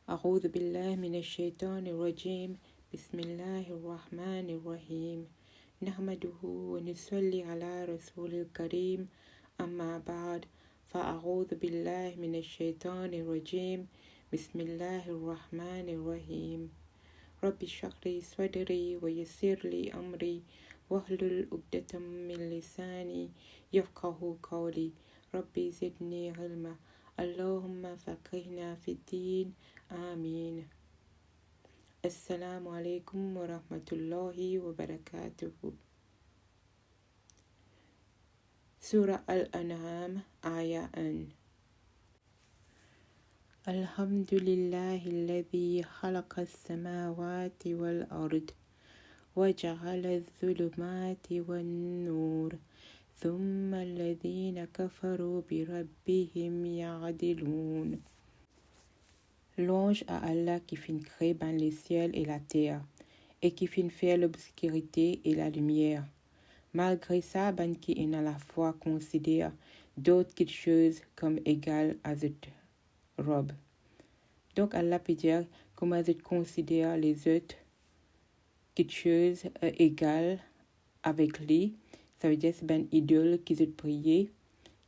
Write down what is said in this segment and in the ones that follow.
أعوذ بالله من الشيطان الرجيم بسم الله الرحمن الرحيم نحمده ونصلي على رسول الكريم أما بعد فأعوذ بالله من الشيطان الرجيم بسم الله الرحمن الرحيم رب اشرح لي صدري ويسر لي أمري واحلل عقدة من لساني يفقه قولي ربي زدني علما اللهم فقهنا في الدين آمين. Assalamu alaikum wa rahmatullahi wa barakatuhu. Surah Al-An'am, Ayah 1. Alhamdulillahi alladhi khalaqa as-samawati wal-ard wa ja'ala adh-dhulumati wan-nur thumma alladhina kafaru bi rabbihim ya'dilun. Louange à Allah qui fit créer ben les ciels et la terre, et qui fit faire l'obscurité et la lumière. Malgré ça, ben qui est à la fois considère d'autres choses comme égales à cette robe. Donc Allah peut dire comment il considère les autres choses égales avec lui. Ça veut dire que c'est ben idole qui se prier,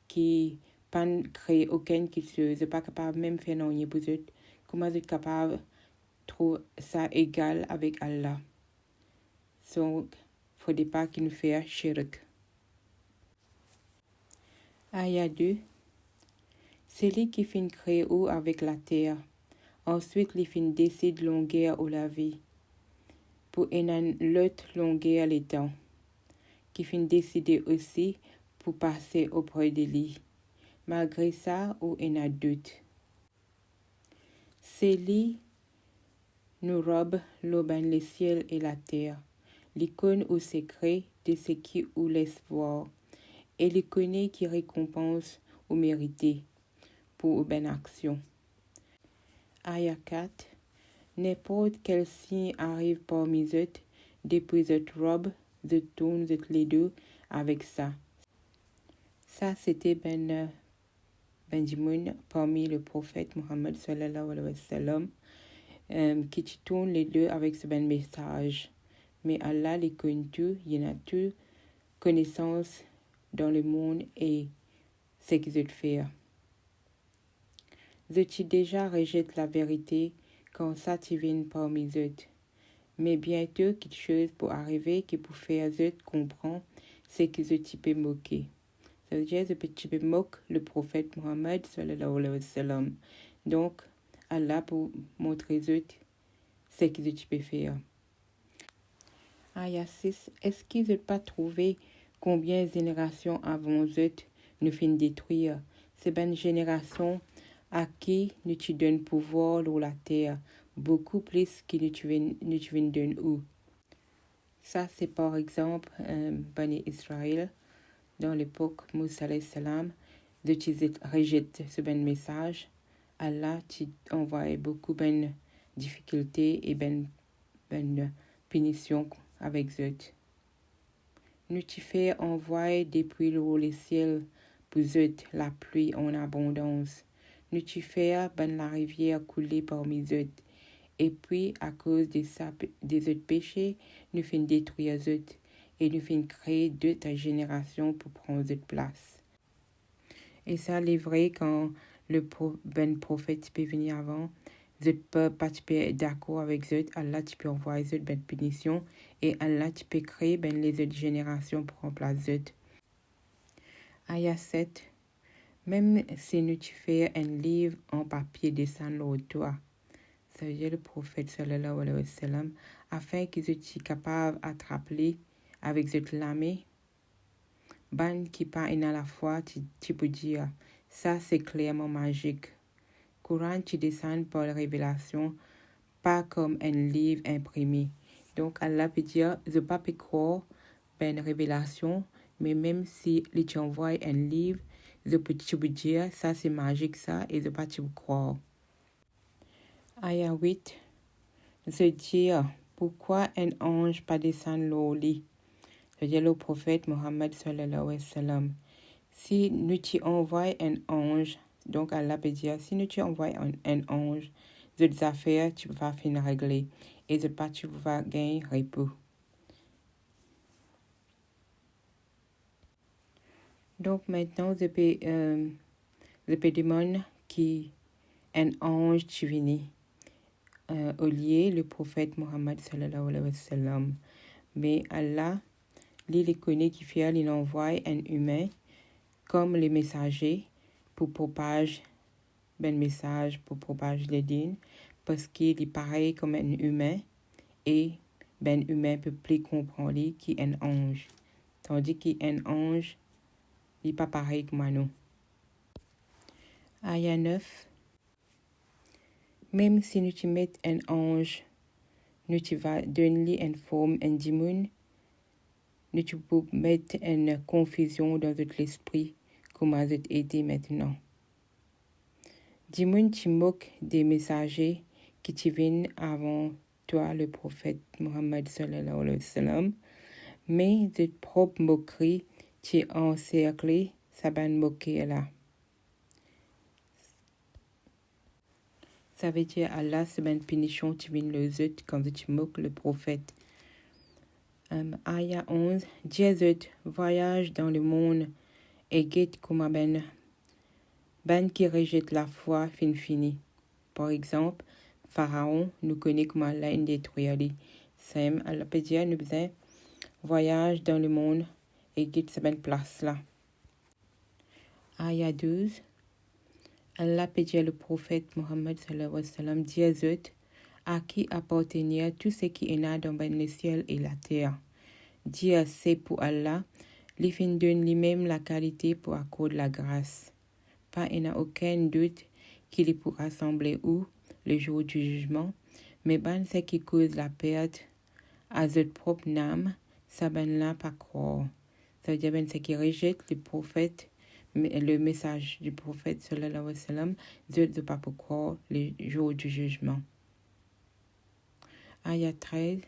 qui pas créer aucune chose, pas capable même faire non pour eux. Comment vous êtes capable de trouver ça égal avec Allah. Donc, il ne faudrait pas qu'il nous fasse shirk. Ayah 2. C'est lui qui finit créer eau avec la terre. Ensuite, il finit décide longueur ou la vie. Pour une l'autre longueur les temps. Qui finit décider aussi pour passer auprès de lui. Malgré ça, ou il a doute. C'est lui nous robe l'aubaine les ciels et la terre, l'icône au secret de ce qui ou laisse voir, et l'icône qui récompense ou mérité pour une action. Ayah 4. N'importe quel signe arrive parmi eux, depuis cette robe, je tourne les deux avec ça. Ça, c'était Benjamin parmi le prophète Mohammed sallallahu alayhi wa sallam. Qui tourne les deux avec ce même message. Mais Allah les connaît tout, il y en a tout connaissance dans le monde et ce qu'ils veulent faire. Je déjà rejette la vérité quand ça tu viens parmi eux. Mais bientôt quelque chose pour arriver qui pour faire eux comprendre ce qu'ils tu peux moquer. Ça veut dire que tu peux moquer le prophète Mohammed sallallahu alayhi wa sallam. Donc Allah pour montrer eux ce qu'ils tu peux faire. Ayah 6. Est-ce qu'ils n'ont pas trouvé combien de générations avant eux nous finissent détruire? C'est une génération à qui nous tu donnes pouvoir sur la terre, beaucoup plus que nous tu donnes où. Ça, c'est par exemple Bani Israël, dans l'époque Moussa alayhi salam, de rejeter ce ben message. Allah tu envoie beaucoup de difficultés et ben punition avec eux. Nous tu fais envoyer depuis le ciel pour eux la pluie en abondance. Nous tu fais la rivière couler parmi eux. Et puis à cause des autres péchés, nous finissons détruire eux et nous finissons créer d'autres générations pour prendre cette place. Et ça c'est vrai quand le prophète peut venir avant. Je peux pas d'accord avec eux, Allah tu peux envoyer eux ben punition et Allah tu peux créer ben les autres générations pour remplacer eux. Ayah 7. Même si nous tu fais un livre en papier descendre au toit, ça veut dire le prophète sallallahu alayhi wa sallam, afin qu'ils soient capables d'attraper avec eux la main, ban qui pas une à la fois tu peux dire, ça c'est clairement magique. Courant qui descend par la révélation, pas comme un livre imprimé. Donc Allah peut dire, je ne peux pas croire une révélation, mais même si tu envoies un livre, je peux dire, ça c'est magique ça, et je ne peux pas croire. Ayah 8. Je dis, pourquoi un ange pas descendre au lit? Je dis le prophète Mohammed sallallahu alayhi wa sallam. Si nous tu envoies un ange, donc Allah peut dire, si nous tu envoies un ange, autres affaires, tu vas finir régler. Et de pas, tu vas gagner repos. Donc maintenant, je peux demander qui un ange divin au lieu le prophète Mohammed sallallahu alayhi wa sallam. Mais Allah, il connaît qui fait, il envoie un humain comme les messagers pour propager ben message, pour propager les dînes, parce qu'il est pareil comme un humain et ben humain peut plus comprendre qui est un ange. Tandis qu'un ange, il n'est pas pareil que moi, non. Aya 9. Même si nous te mettons un ange, nous te va donner une forme, un démon, nous te peux mettre une confusion dans notre esprit, comme a été maintenant. Démon te moque des messagers qui te viennent avant toi, le prophète Mohammed sallallahu alayhi wa sallam, mais de propre moquerie te encerclé, ça va moquer là. Ça veut dire Allah, c'est une punition qui vient les autres quand tu moques le prophète. Aya 11. Jésus voyage dans le monde et guette comme ben qui rejette la foi fini. Par exemple, Pharaon nous connaît comme Allah une détruire. Sam, Allah peut dire nous besoin voyage dans le monde et guette cette place là. Aya 12. Allah peut dire le prophète Mohammed sallallahu alayhi wa sallam, Jésus à qui appartenait tout ce qui est là dans le ciel et la terre. Dieu c'est pour Allah, il fin donne lui-même la qualité pour accorder la grâce. Pas il n'y a aucun doute qu'il est pour rassembler où le jour du jugement, mais ben ce qui cause la perte à notre propre âme, ça ben là pas croire. Ça veut dire ben ce qui rejette le prophète, le message du prophète sallallahu alayhi wa sallam, ne pas pour croire le jour du jugement. Aya 13.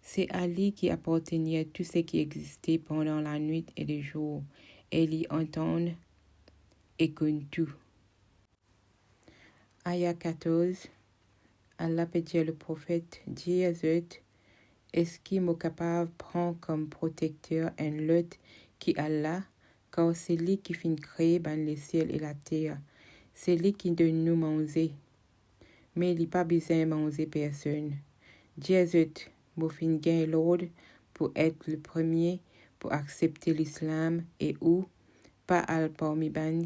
C'est Ali qui appartenait à tout ce qui existait pendant la nuit et le jour. Et il entend et connaît tout. Aya 14. Allah peut dire le prophète, Jésus, est-ce qu'il m'est capable de prendre comme protecteur un lot qui Allah, car c'est lui qui finit créer les ciels et la terre. C'est lui qui donne nous manger. Mais il n'y a pas besoin de manger personne. Jésus, mon fin gagne l'ordre pour être le premier pour accepter l'islam et ou pas al parmi ban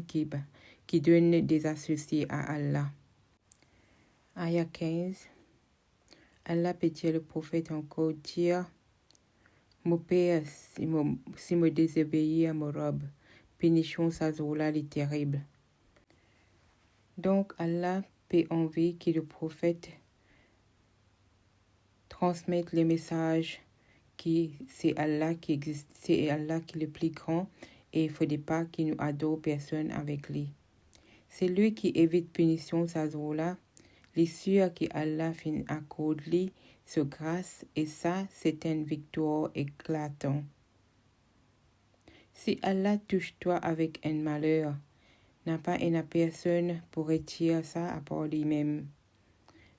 qui donne des associés à Allah. Aya 15. Allah peut dire le prophète encore dire mon père si me désobéir à mon robe, punition ça là est terrible. Donc Allah peut envie que le prophète transmettre les messages qui c'est Allah qui existe, c'est Allah qui est le plus grand et il ne faudrait pas qu'il nous adore personne avec lui. C'est lui qui évite punition ça là. Il est sûr que Allah fin accorde lui sa grâce et ça c'est une victoire éclatante. Si Allah touche toi avec un malheur, n'a pas une personne pour retirer ça à part lui-même.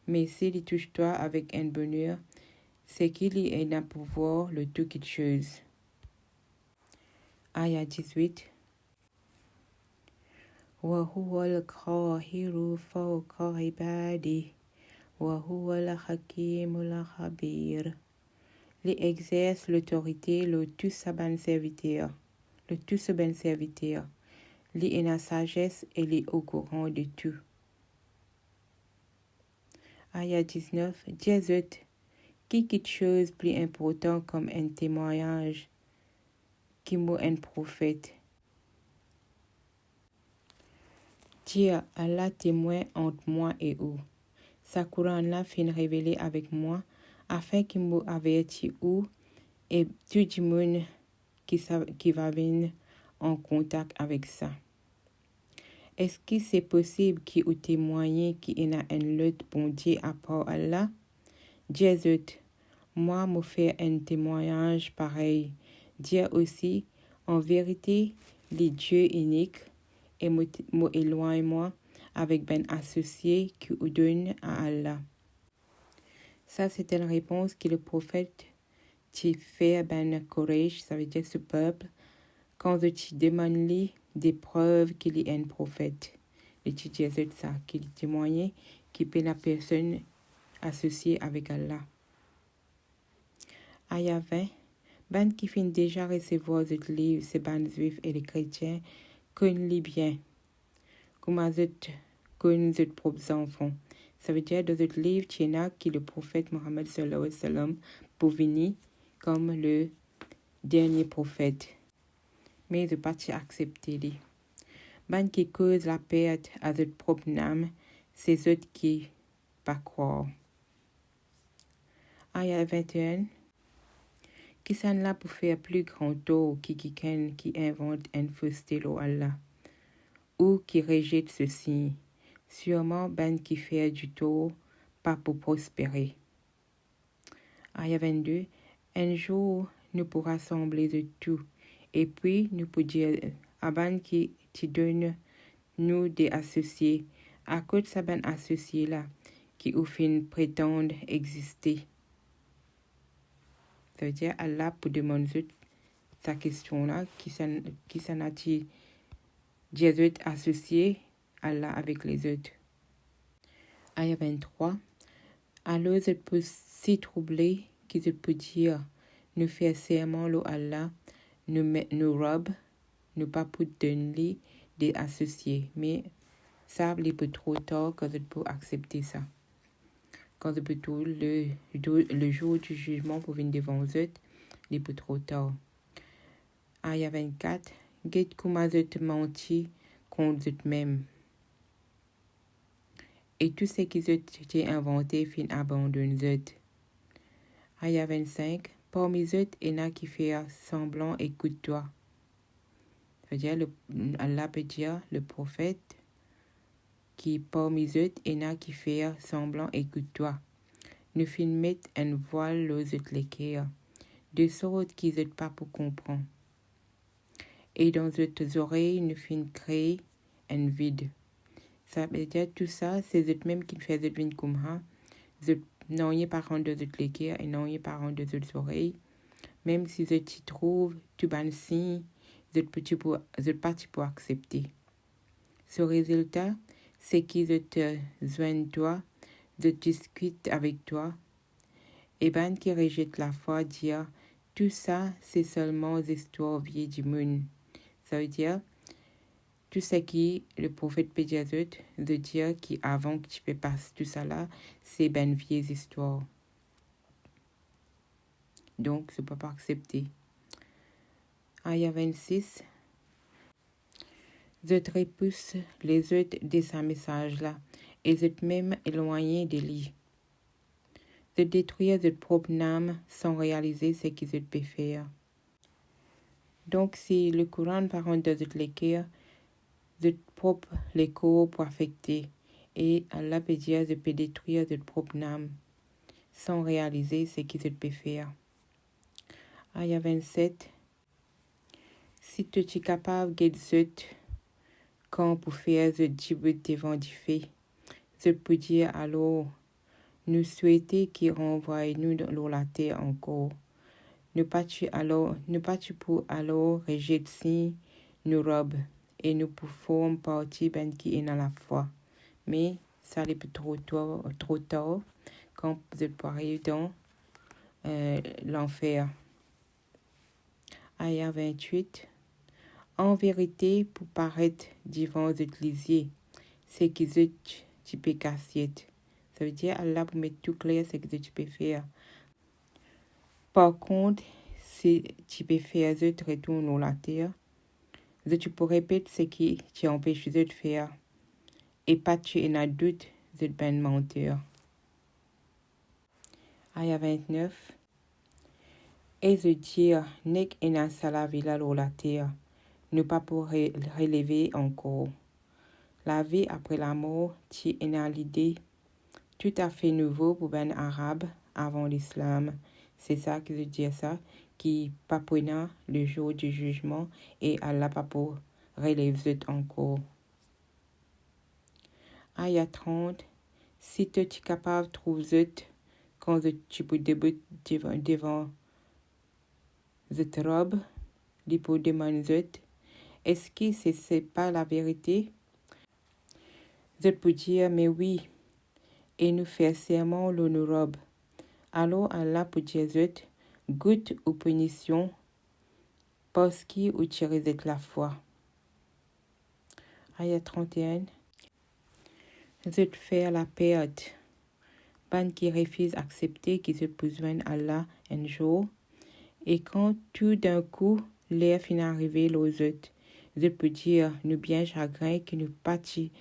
Mais s'il touche toi avec un bonheur, c'est qu'il est un pouvoir le tout quelque chose. Aya 18. Wa huwa al-qahiru fawqa ibadihi wa huwa al-hakimul khabir. Il exerce l'autorité le tout saban serviteur. Le tout saban serviteur. Il est la sagesse et il est au courant de tout. Aya 19. Jésus, qui quelque chose plus important comme un témoignage qui m'a un prophète. Dieu, Allah témoin entre moi et vous. Sa couronne là fin révélée avec moi afin qu'il m'avertisse où et tout le monde qui va venir en contact avec ça. Est-ce que c'est possible qu'il ait témoigné qu'il y a un autre bon Dieu à part Allah? Jésus, moi, me fait un témoignage pareil. Dieu aussi, en vérité, les dieux uniques et m'éloigne moi avec ben associé qui vous donne à Allah. Ça, c'est une réponse que le prophète t'y fait à ben Quraysh, ça veut dire ce peuple, quand tu demandes des preuves qu'il est un prophète. Et tu dis ça, qu'il témoigne, qui peut la personne associée avec Allah. Aya 20. Ben qui finit déjà recevoir ce livre, c'est ben juifs et les chrétiens, connaissent bien, comme connaissent leurs propres enfants. Ça veut dire dans ce livre, il y en a qui le prophète Mohammed sallallahu alayhi wa sallam pour venir comme le dernier prophète. Mais ils n'ont pas accepté. Ben qui cause la perte à leur propre âme, c'est ceux qui pas croire. Aya 21. Qui sont là pour faire plus grand tort qui invente un faux style au Allah ou qui rejette ceci. Sûrement ben qui fait du tort, pas pour prospérer. Aya 22. Un jour, nous pourrons rassembler de tout. Et puis, nous pourrons dire à ben qui donne nous des associés. À cause de ces ben associés-là, qui au fin prétendent exister. Ça veut dire Allah pour demander sa question-là, qui s'en a-t-il Jésus associé Allah avec les autres. Aya 23. Alors, je peux si troubler que je peux dire, nous faire serment au Allah, nous robes, nous pas pour donner des associés. Mais ça, il peut trop tard quand je peux accepter ça. Quand je peux tout le jour du jugement pour venir devant eux, il peut trop tard. Aya 24. Get comment je te menti contre eux-mêmes. Et tout ce qu'ils ont inventé fin abandonne eux. Aya 25. Parmi eux, il y en a qui fait semblant écoute-toi. Ça veut dire, Allah peut dire, le prophète, qui parmi eux, il y en a qui fait semblant écoute-toi. Nous fin mettre un voile aux autres l'équerre, de sorte qu'ils n'ont pas pour comprendre. Et dans leurs oreilles, nous fin créer un vide. Ça veut dire tout ça, c'est eux-mêmes qui font des vignes comme ça. Ils n'ont pas rendu de l'équerre et n'ont pas rendu de oreilles. Même si ils t'y trouvent, tout bon signe, ils pas pour accepter. Ce résultat, c'est qu'ils te joignent toi, ils discutent avec toi. Et ben qui rejette la foi, dire tout ça, c'est seulement des histoires vieilles du monde. Ça veut dire tout ce qui le prophète Pédiazote de dire qu'avant que tu peux passer tout ça là, c'est ben vieilles histoires. Donc, je ne peux pas accepter. Aya 26. Je te repousse les autres de ce message-là et je te même éloigné de lui. De détruire votre propre âme sans réaliser ce qu'ils peuvent faire. Donc, si le Coran parle de votre l'équerre, votre propre l'écho pour affecter. Et Allah peut dire de peut détruire votre propre âme sans réaliser ce qu'ils peuvent faire. Aya 27. Si tu es capable de zut quand pour faire ce djibut devant du fait, je peux dire alors, nous souhaiter qu'il renvoie nous dans la terre encore. Nous pas tu pour alors rejeter nos robes et nous pouvons partir ben qui est dans la foi. Mais ça n'est plus trop tard quand vous êtes arriver dans l'enfer. Aya 28. En vérité, pour paraître devant l'Église, c'est qu'ils ont tu peux casser. Ça veut dire Allah pour mettre tout clair ce que tu peux faire. Par contre, si tu peux faire autres retourner dans la terre, tu peux répéter ce qui t'empêche de faire. Et pas tu en as doute de ben menteur. Aya 29. Et je dis, n'est qu'un salavila dans la terre, ne pas pour relever encore. La vie après la mort, tu as l'idée tout à fait nouveau pour ben arabe avant l'islam. C'est ça que je dis ça, qui papouina le jour du jugement et Allah pas pour relever encore. Ayat 30. Si tu es capable de trouver quand tu peux débuter devant cette robe, il peut demander, est-ce que c'est pas la vérité? Je peux dire, mais oui, et nous faire serment nos robes. Alors Allah peut dire, goûte aux punitions, parce qu'il utilise la foi. Ayat 31. Je faire la perte. Ban qui refuse d'accepter qu'ils se besoin Allah un jour. Et quand tout d'un coup, l'air finit d'arriver aux autres, je peux dire, nous bien chagrin que nous partis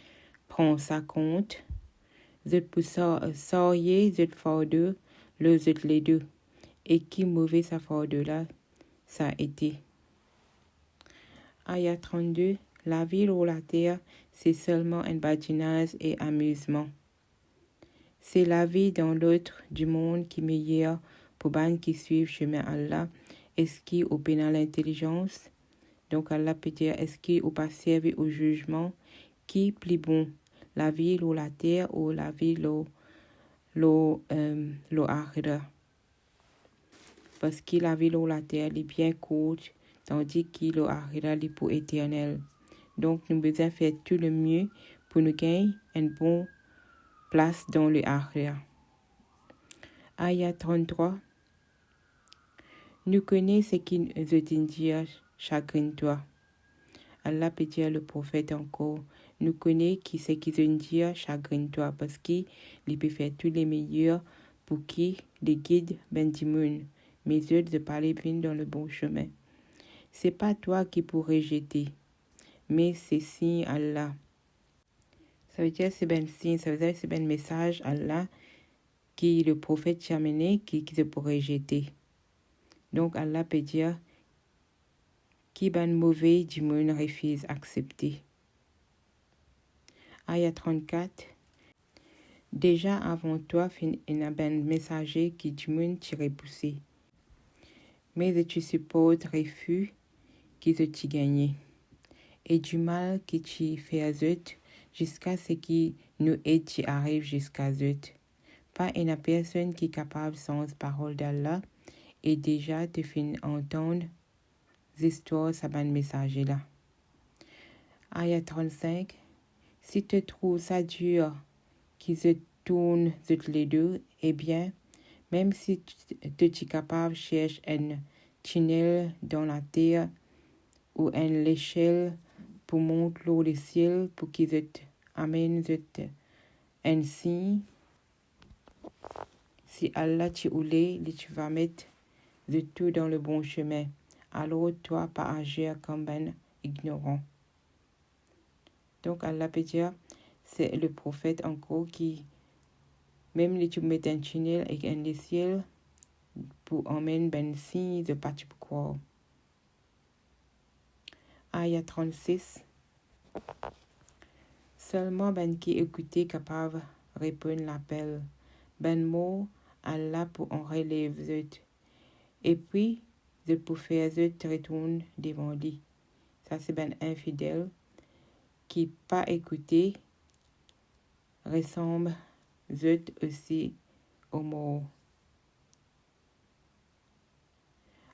prend ça compte. Je peux sortir, je fardeau, les autres les deux. Et qui mauvais sa fardeau là, ça a été. Ayat 32. La vie ou la terre, c'est seulement un badinage et amusement. C'est la vie dans l'autre du monde qui est meilleure pour ban qui suivent chemin Allah. Est-ce qu'il ou pénal l'intelligence? Donc Allah peut dire, est-ce qu'il ou pas servi au jugement? Qui plus bon? La vie ou la terre ou la vie lo akhira? Parce que la vie ou la terre est bien courte, tandis que le akhira est pour éternel. Donc, nous devons faire tout le mieux pour nous gagner une bonne place dans le akhira. Ayat 33. Nous connaissons ce qui nous dit, chagrine-toi. Allah peut dire le prophète encore, nous connaissons qui ce qui nous dit, chagrine-toi, parce qu'il peut faire tous les meilleurs pour qui les guide ben dimoun. Mes yeux de parler viennent dans le bon chemin. C'est pas toi qui pourrais jeter, mais c'est signe Allah. Ça veut dire c'est ben signe, ça veut dire c'est ben message Allah qui le prophète t'a amené qui se pourrait jeter. Donc Allah peut dire qui ben mauvais du monde refuse accepter. Ayat 34. Déjà avant toi, il y a ben messager qui du monde t'a repoussé. Mais tu supportes refus qui te gagné. Et du mal qui t'y fait à zut, jusqu'à ce qui nous aide qui arrive jusqu'à zut. Pas une personne qui est capable sans parole d'Allah et déjà te fait entendre l'histoire de ce messager là. Ayat 35. Si tu trouves ça dur qu'ils se tournent toutes les deux, eh bien, même si tu es capable de chercher un tunnel dans la terre ou une échelle pour monter le ciel pour qu'ils te amènent un signe, si Allah t'y oulé, tu vas mettre de tout dans le bon chemin. Alors toi, pas agir comme un ignorant. Donc Allah peut dire, c'est le prophète encore qui, même si tu mets un tunnel et un ciel, pour emmener ben signe de pas tu peux croire. Ayat 36. Seulement ben qui écoutait capable répondre l'appel. Ben mot Allah pour en relève zut. Et puis, de pour faire zut retourne devant lui. Ça c'est ben infidèle qui pas écouté ressemble zut aussi au mort.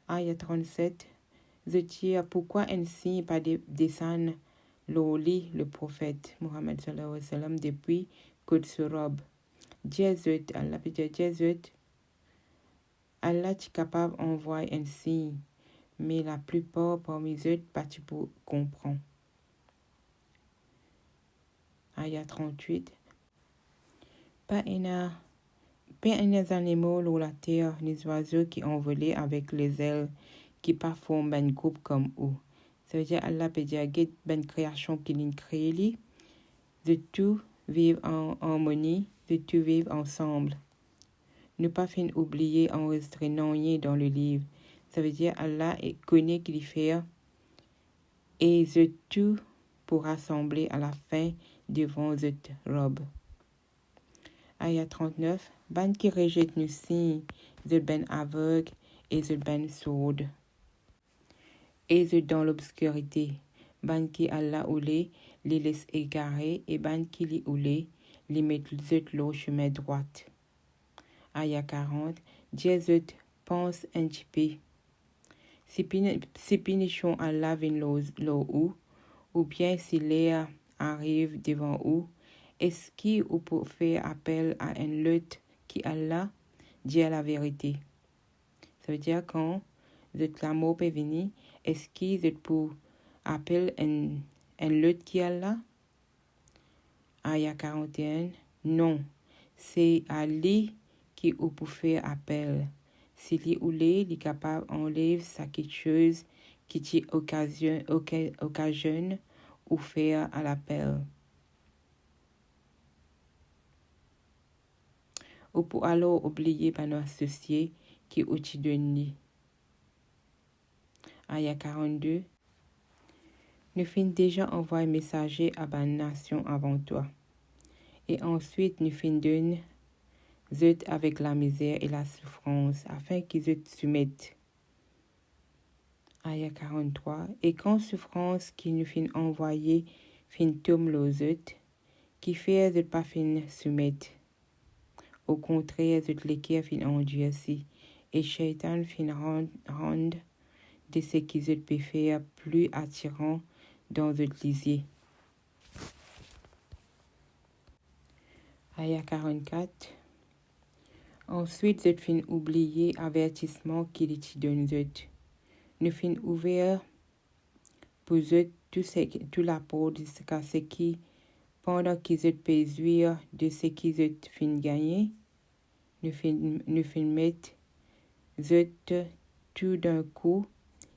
Ayat 37. Zut pourquoi ainsi pas descendre l'oli le prophète Mohammed sallallahu alayhi wa sallam depuis que se robe. Jésus, Allah peut dire Jésus, Allah est capable d'envoyer un signe, mais la plupart parmi eux pas pour comprendre. Ayat 38. Pas un animaux ou la terre, les oiseaux qui envolent avec les ailes, qui pas forment un groupe comme eux. Ça veut dire Allah peut dire que ben création qu'il a créé, de tout vivre en harmonie, de tout vivre ensemble. Ne pas faire oublier enregistrer non dans le livre. Ça veut dire Allah connaît qu'il fait et de tout pour rassembler à la fin devant cette robe. Ayat 39. Ban qui rejette nous signes, de ben aveugle et de ben sourde. Et de dans l'obscurité. Ban qui Allah oulé, les laisse égarés et ban qui li oulé, li met zut le chemin droit. Aya 40. Dieu zut pense un petit peu. Si punition Allah vient lo ou bien si l'air arrive devant vous, est-ce que vous pouvez faire appel à un lutte qui Allah dit la vérité? Ça veut dire quand la mort peut venir, est-ce que vous pouvez appeler un lutte qui Allah? Aya 41. Non, c'est à lui qui vous pouvez faire appel. Si lui ou les est capable d'enlever ça quelque chose qui occasionne ou faire à l'appel. Ou pour alors oublier par nos associés qui ont donné. Aya 42. Nous finissons déjà envoyer messager à la nation avant toi. Et ensuite, nous finissons avec la misère et la souffrance, afin qu'ils se soumettent. Aya 43. Et quand souffrance qui nous fin envoyer fin tombe les autres, qui fait de pas fin soumettre. Au contraire, de l'équerre fin endurci, et Shaitan fin rendre de ce qui se peut faire plus attirant dans le lisier. Aya 44. Ensuite, je fin oublier avertissement qu'il te donne. Nous fin ouvert pour eux tout l'apport de ce qui, pendant qu'ils peut jouir de ce qu'ils fin gagner, nous fin mettre tout d'un coup,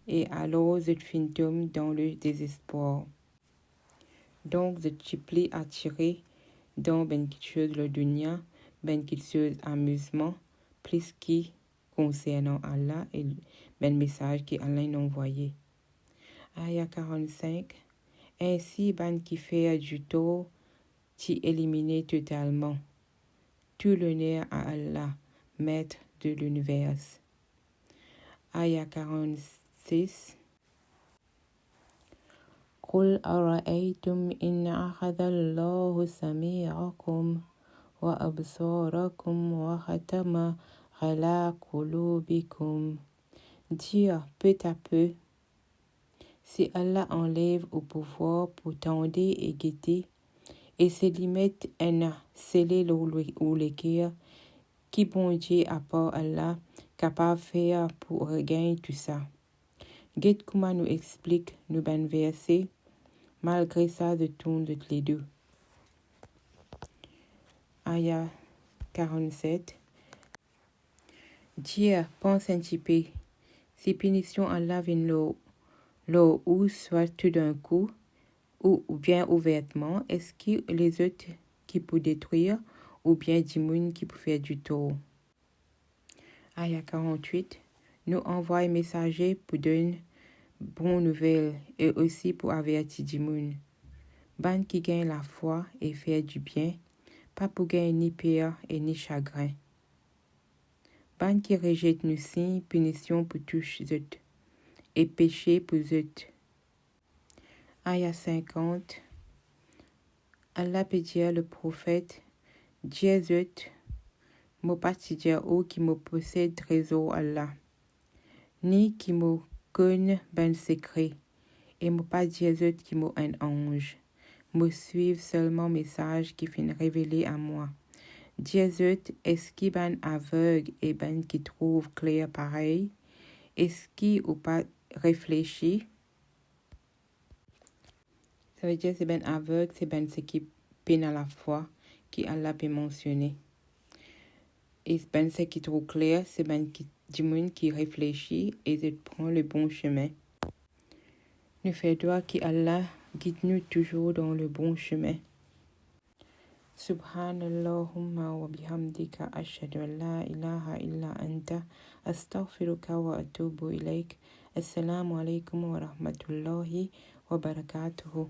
et alors je fin tombe dans le désespoir. Donc, je suis plus attiré dans ben quelque chose le dunya, ben quelque chose amusement, plus qui concernant Allah et ben message qui Allah a envoyé. Aya 45. Ainsi, ben qui fait du tort, t'y éliminer totalement. Tout l'honneur à Allah, maître de l'univers. Aya 46. قل أرأيتم إن أخذ الله سميعكم وأبصاركم وختم على قلوبكم. Dire peu à peu, si Allah enlève au pouvoir pour tendre et guetter, et se limite à sceller ou le cœur, qui bon Dieu à part Allah capable de faire pour regagner tout ça. Guette comment nous explique nous ben versets. Malgré ça, je tourne de les deux. Aya 47. Dieu pense un petit peu. Si punition Allah vient l'eau ou soit tout d'un coup, ou bien ouvertement, est-ce que les autres qui peuvent détruire, ou bien du monde qui peut faire du tort? Aya 48. Nous envoie messager pour donner bonne nouvelle et aussi pour avertir du monde. Ban qui gagne la foi et faire du bien, pas pour gagner ni peur et ni chagrin. Ban qui rejette nos signes, punition pour tous autres et péché pour autres. Aya 50. Allah peut dire le prophète, Dieu autres, mo pas dire ou qui me possède trésor Allah, ni qui me connaît ben secret, et mo pas dire autres qui me un ange. Me suivre seulement message qui fin révélé à moi. Dieu est-ce qui ben aveugle et ben qui trouve clair pareil? Est-ce qui ou pas réfléchi? Ça veut dire c'est ben aveugle, c'est ben ce qui peine à la foi, qui Allah peut mentionner. Et ben ce qui trouve clair, c'est ben du monde qui réfléchit et qui prend le bon chemin. Nous faisons que Allah guide-nous toujours dans le bon chemin. Subhanallahumma wa bihamdika ashhadu an la ilaha illa anta astaghfiruka wa atubu ilaik. Assalamu alaikum wa rahmatullahi wa barakatuhu.